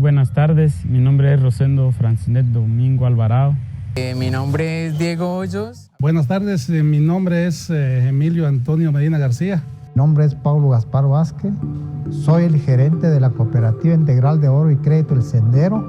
buenas tardes. Mi nombre es Rosendo Francinet Domingo Alvarado. Mi nombre es Diego Hoyos. Buenas tardes, mi nombre es Emilio Antonio Medina García. Mi nombre es Pablo Gaspar Vázquez. Soy el gerente de la Cooperativa Integral de Oro y Crédito El Sendero.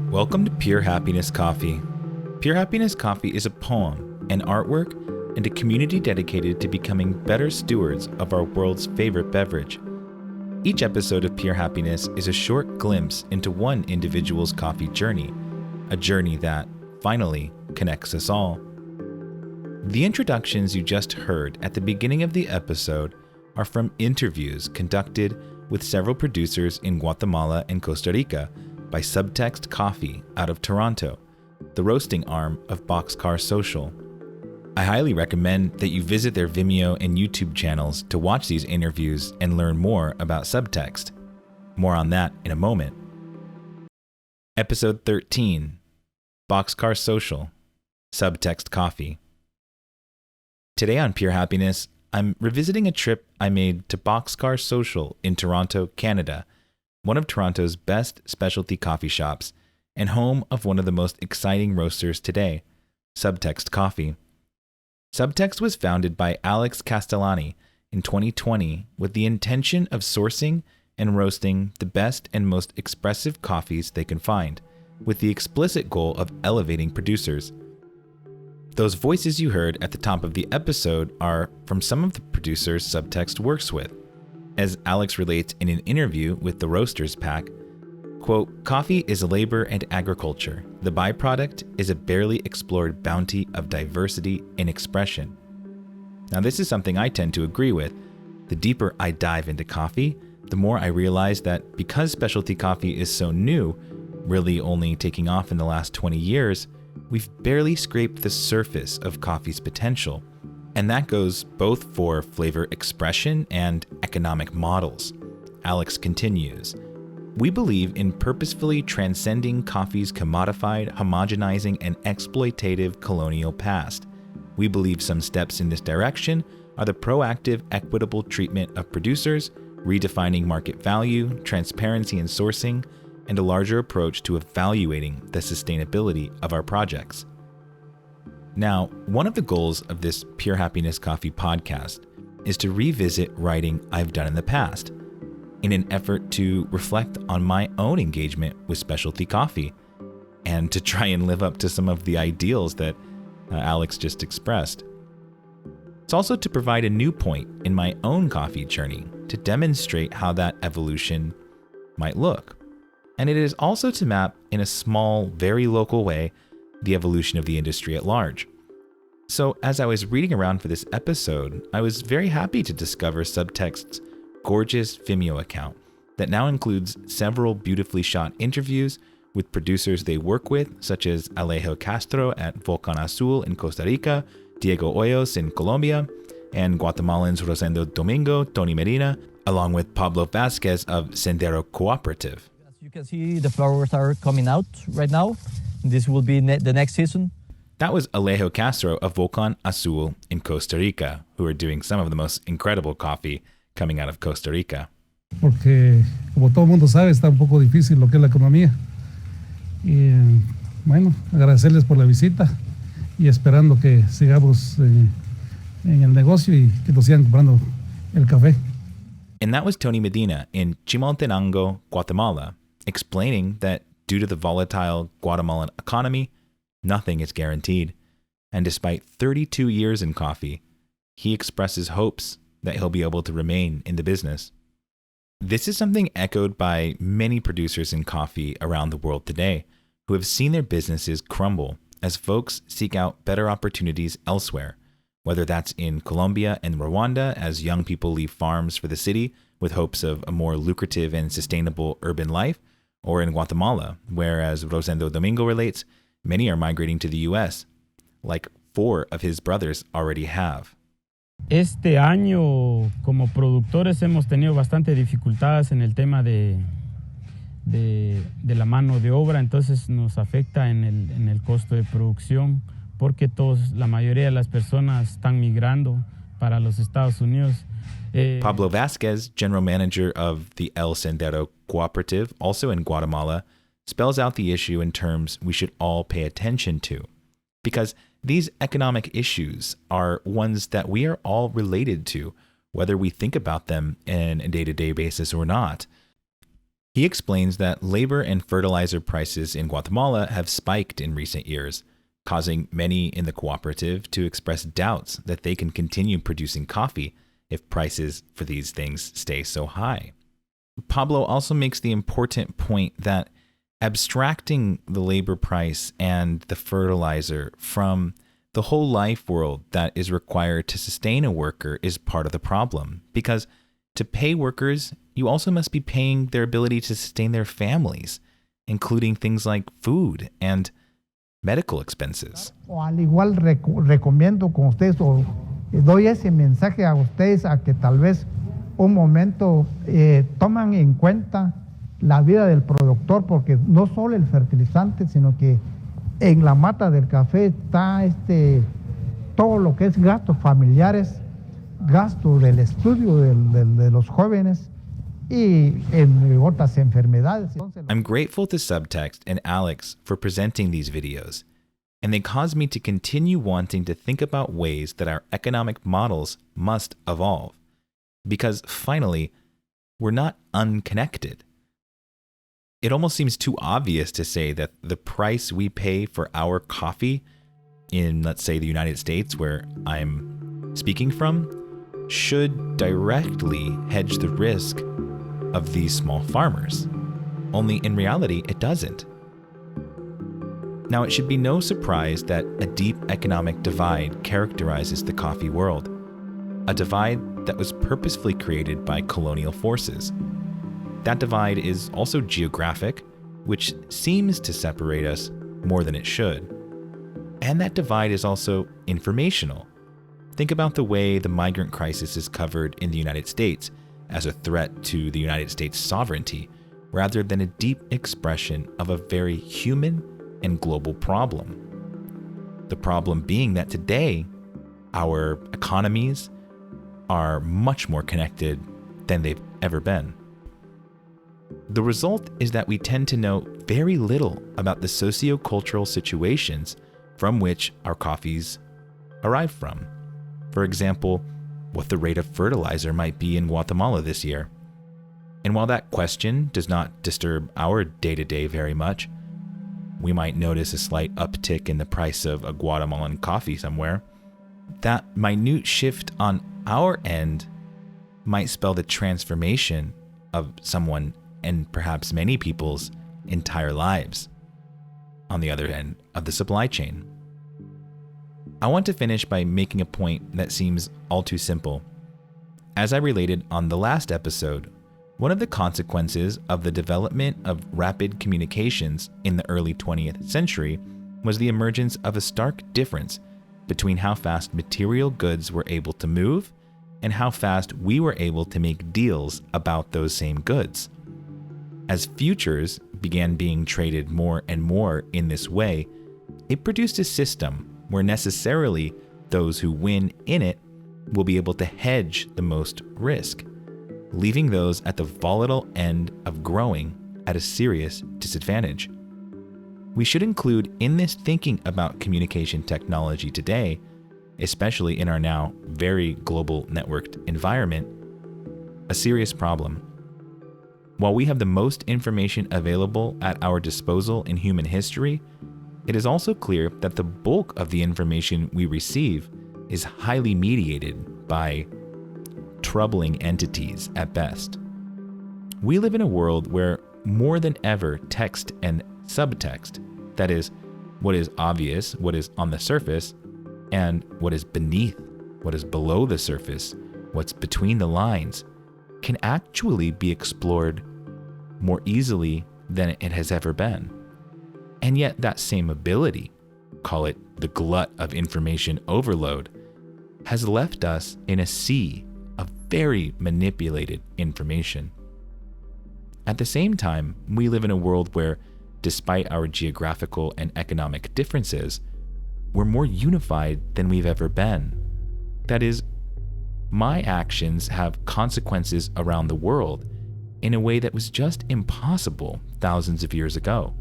Welcome to Pure Happiness Coffee. Pure Happiness Coffee is a poem, an artwork, and a community dedicated to becoming better stewards of our world's favorite beverage. Each episode of Pure Happiness is a short glimpse into one individual's coffee journey, a journey that, finally, connects us all. The introductions you just heard at the beginning of the episode are from interviews conducted with several producers in Guatemala and Costa Rica by Subtext Coffee out of Toronto, the roasting arm of Boxcar Social. I highly recommend that you visit their Vimeo and YouTube channels to watch these interviews and learn more about Subtext. More on that in a moment. Episode 13, Boxcar Social, Subtext Coffee. Today on Pure Happiness, I'm revisiting a trip I made to Boxcar Social in Toronto, Canada, one of Toronto's best specialty coffee shops and home of one of the most exciting roasters today, Subtext Coffee. Subtext was founded by Alex Castellani in 2020 with the intention of sourcing and roasting the best and most expressive coffees they can find, with the explicit goal of elevating producers. Those voices you heard at the top of the episode are from some of the producers Subtext works with. As Alex relates in an interview with the Roasters Pack, quote, "Coffee is labor and agriculture. The byproduct is a barely explored bounty of diversity in expression." Now, this is something I tend to agree with. The deeper I dive into coffee, the more I realize that because specialty coffee is so new, really only taking off in the last 20 years, we've barely scraped the surface of coffee's potential. And that goes both for flavor expression and economic models. Alex continues, "We believe in purposefully transcending coffee's commodified, homogenizing, and exploitative colonial past. We believe some steps in this direction are the proactive, equitable treatment of producers, redefining market value, transparency in sourcing, and a larger approach to evaluating the sustainability of our projects." Now, one of the goals of this Pure Happiness Coffee podcast is to revisit writing I've done in the past, in an effort to reflect on my own engagement with specialty coffee, and to try and live up to some of the ideals that Alex just expressed. It's also to provide a new point in my own coffee journey to demonstrate how that evolution might look. And it is also to map, in a small, very local way, the evolution of the industry at large. So as I was reading around for this episode, I was very happy to discover Subtext's gorgeous Vimeo account that now includes several beautifully shot interviews with producers they work with, such as Alejo Castro at Volcán Azul in Costa Rica, Diego Hoyos in Colombia, and Guatemalans Rosendo Domingo, Tony Medina, along with Pablo Vasquez of Sendero Cooperative. As you can see, the flowers are coming out right now. This will be the next season. That was Alejo Castro of Volcán Azul in Costa Rica, who are doing some of the most incredible coffee coming out of Costa Rica. Porque, como todo el mundo sabe, está un poco difícil lo que es la economía. Y bueno, agradecerles por la visita y esperando que sigamos en el negocio y que nos sigan comprando el café. And that was Tony Medina in Chimaltenango, Guatemala, explaining that due to the volatile Guatemalan economy, nothing is guaranteed. And despite 32 years in coffee, he expresses hopes that he'll be able to remain in the business. This is something echoed by many producers in coffee around the world today who have seen their businesses crumble as folks seek out better opportunities elsewhere, whether that's in Colombia and Rwanda as young people leave farms for the city with hopes of a more lucrative and sustainable urban life, or in Guatemala, where, as Rosendo Domingo relates, many are migrating to the US, like 4 of his brothers already have. Este año, como productores, hemos tenido bastante dificultades en el tema de la mano de obra, entonces nos afecta en el costo de producción, porque la mayoría de las personas están migrando para los Estados Unidos. Pablo Vasquez, general manager of the El Sendero Cooperative, also in Guatemala, spells out the issue in terms we should all pay attention to, because these economic issues are ones that we are all related to, whether we think about them in a day-to-day basis or not. He explains that labor and fertilizer prices in Guatemala have spiked in recent years, causing many in the cooperative to express doubts that they can continue producing coffee if prices for these things stay so high. Pablo also makes the important point that abstracting the labor price and the fertilizer from the whole life world that is required to sustain a worker is part of the problem, because to pay workers, you also must be paying their ability to sustain their families, including things like food and medical expenses. O al igual recomiendo con ustedes o doy ese mensaje a ustedes a que tal vez un momento toman en cuenta la vida del productor, porque no solo el fertilizante, sino que en la mata del café está todo lo que es gastos familiares, gasto del estudio de los jóvenes y en otras enfermedades. I'm grateful to Subtext and Alex for presenting these videos, and they cause me to continue wanting to think about ways that our economic models must evolve, because finally, we're not unconnected. It almost seems too obvious to say that the price we pay for our coffee in, let's say, the United States, where I'm speaking from, should directly hedge the risk of these small farmers. Only in reality, it doesn't. Now, it should be no surprise that a deep economic divide characterizes the coffee world, a divide that was purposefully created by colonial forces. That divide is also geographic, which seems to separate us more than it should. And that divide is also informational. Think about the way the migrant crisis is covered in the United States as a threat to the United States' sovereignty, rather than a deep expression of a very human and global problem. The problem being that today, our economies are much more connected than they've ever been. The result is that we tend to know very little about the socio-cultural situations from which our coffees arrive from. For example, what the rate of fertilizer might be in Guatemala this year. And while that question does not disturb our day-to-day very much, we might notice a slight uptick in the price of a Guatemalan coffee somewhere. That minute shift on our end might spell the transformation of someone and perhaps many people's entire lives on the other end of the supply chain. I want to finish by making a point that seems all too simple. As I related on the last episode, one of the consequences of the development of rapid communications in the early 20th century was the emergence of a stark difference between how fast material goods were able to move and how fast we were able to make deals about those same goods. As futures began being traded more and more in this way, it produced a system where necessarily those who win in it will be able to hedge the most risk, leaving those at the volatile end of growing at a serious disadvantage. We should include in this thinking about communication technology today, especially in our now very global networked environment, a serious problem. While we have the most information available at our disposal in human history, it is also clear that the bulk of the information we receive is highly mediated by troubling entities at best. We live in a world where more than ever text and subtext, that is, what is obvious, what is on the surface, and what is beneath, what is below the surface, what's between the lines, can actually be explored more easily than it has ever been. And yet that same ability, call it the glut of information overload, has left us in a sea of very manipulated information. At the same time, we live in a world where, despite our geographical and economic differences, we're more unified than we've ever been. That is, my actions have consequences around the world in a way that was just impossible thousands of years ago.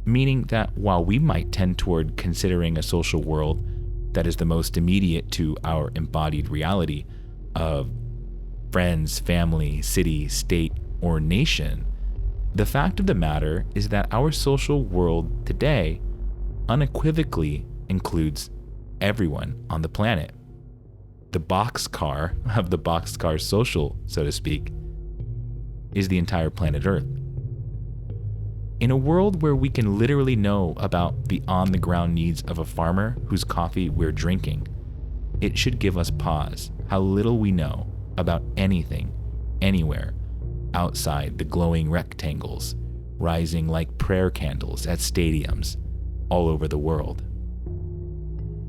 Meaning that while we might tend toward considering a social world that is the most immediate to our embodied reality of friends, family, city, state, or nation, the fact of the matter is that our social world today unequivocally includes everyone on the planet. The boxcar of the Boxcar Social, so to speak, is the entire planet Earth. In a world where we can literally know about the on-the-ground needs of a farmer whose coffee we're drinking, it should give us pause how little we know about anything, anywhere, outside the glowing rectangles, rising like prayer candles at stadiums all over the world.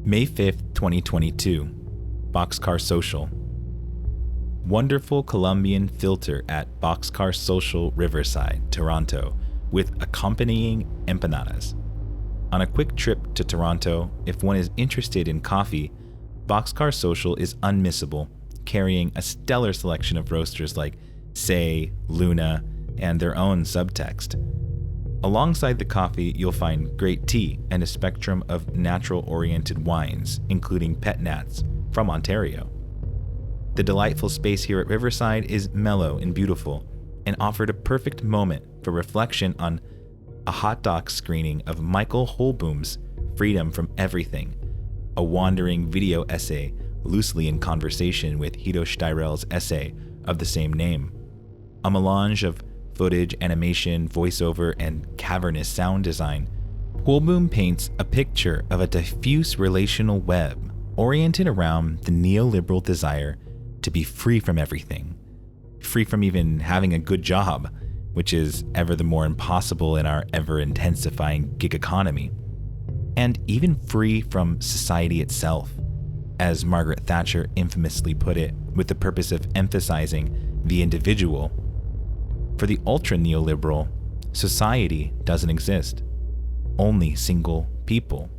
May 5th, 2022, Boxcar Social. Wonderful Colombian filter at Boxcar Social Riverside, Toronto, with accompanying empanadas. On a quick trip to Toronto, if one is interested in coffee, Boxcar Social is unmissable, carrying a stellar selection of roasters like Say, Luna, and their own Subtext. Alongside the coffee, you'll find great tea and a spectrum of natural-oriented wines, including Pet Nats from Ontario. The delightful space here at Riverside is mellow and beautiful, and offered a perfect moment for reflection on a hot dog screening of Michael Holboom's Freedom from Everything, a wandering video essay loosely in conversation with Hito Steirel's essay of the same name. A melange of footage, animation, voiceover, and cavernous sound design, Holboom paints a picture of a diffuse relational web oriented around the neoliberal desire to be free from everything, free from even having a good job, which is ever the more impossible in our ever-intensifying gig economy, and even free from society itself, as Margaret Thatcher infamously put it, with the purpose of emphasizing the individual. For the ultra-neoliberal, society doesn't exist, only single people.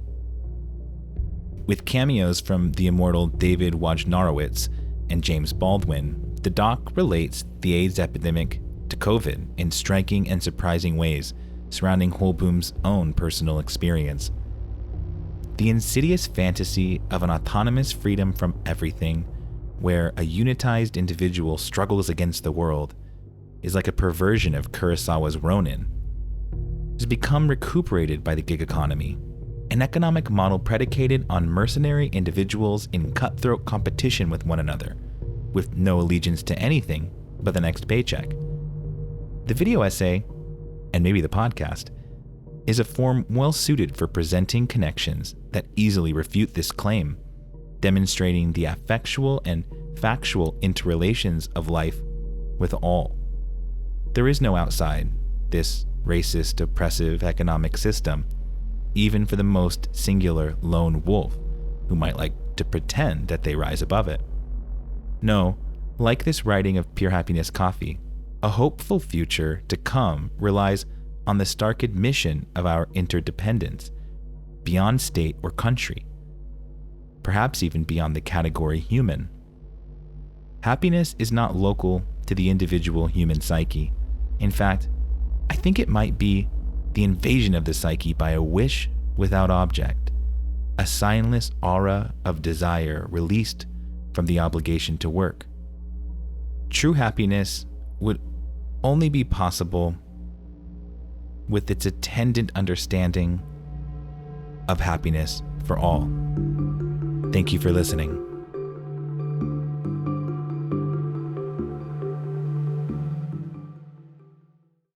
With cameos from the immortal David Wojnarowicz and James Baldwin, the doc relates the AIDS epidemic to COVID in striking and surprising ways surrounding Holboom's own personal experience. The insidious fantasy of an autonomous freedom from everything, where a unitized individual struggles against the world, is like a perversion of Kurosawa's Ronin. It has become recuperated by the gig economy, an economic model predicated on mercenary individuals in cutthroat competition with one another, with no allegiance to anything but the next paycheck. The video essay, and maybe the podcast, is a form well suited for presenting connections that easily refute this claim, demonstrating the affectual and factual interrelations of life with all. There is no outside this racist, oppressive economic system, even for the most singular lone wolf who might like to pretend that they rise above it. No, like this writing of Pure Happiness Coffee, a hopeful future to come relies on the stark admission of our interdependence, beyond state or country, perhaps even beyond the category human. Happiness is not local to the individual human psyche. In fact, I think it might be the invasion of the psyche by a wish without object, a signless aura of desire released from the obligation to work. True happiness would only be possible with its attendant understanding of happiness for all. Thank you for listening.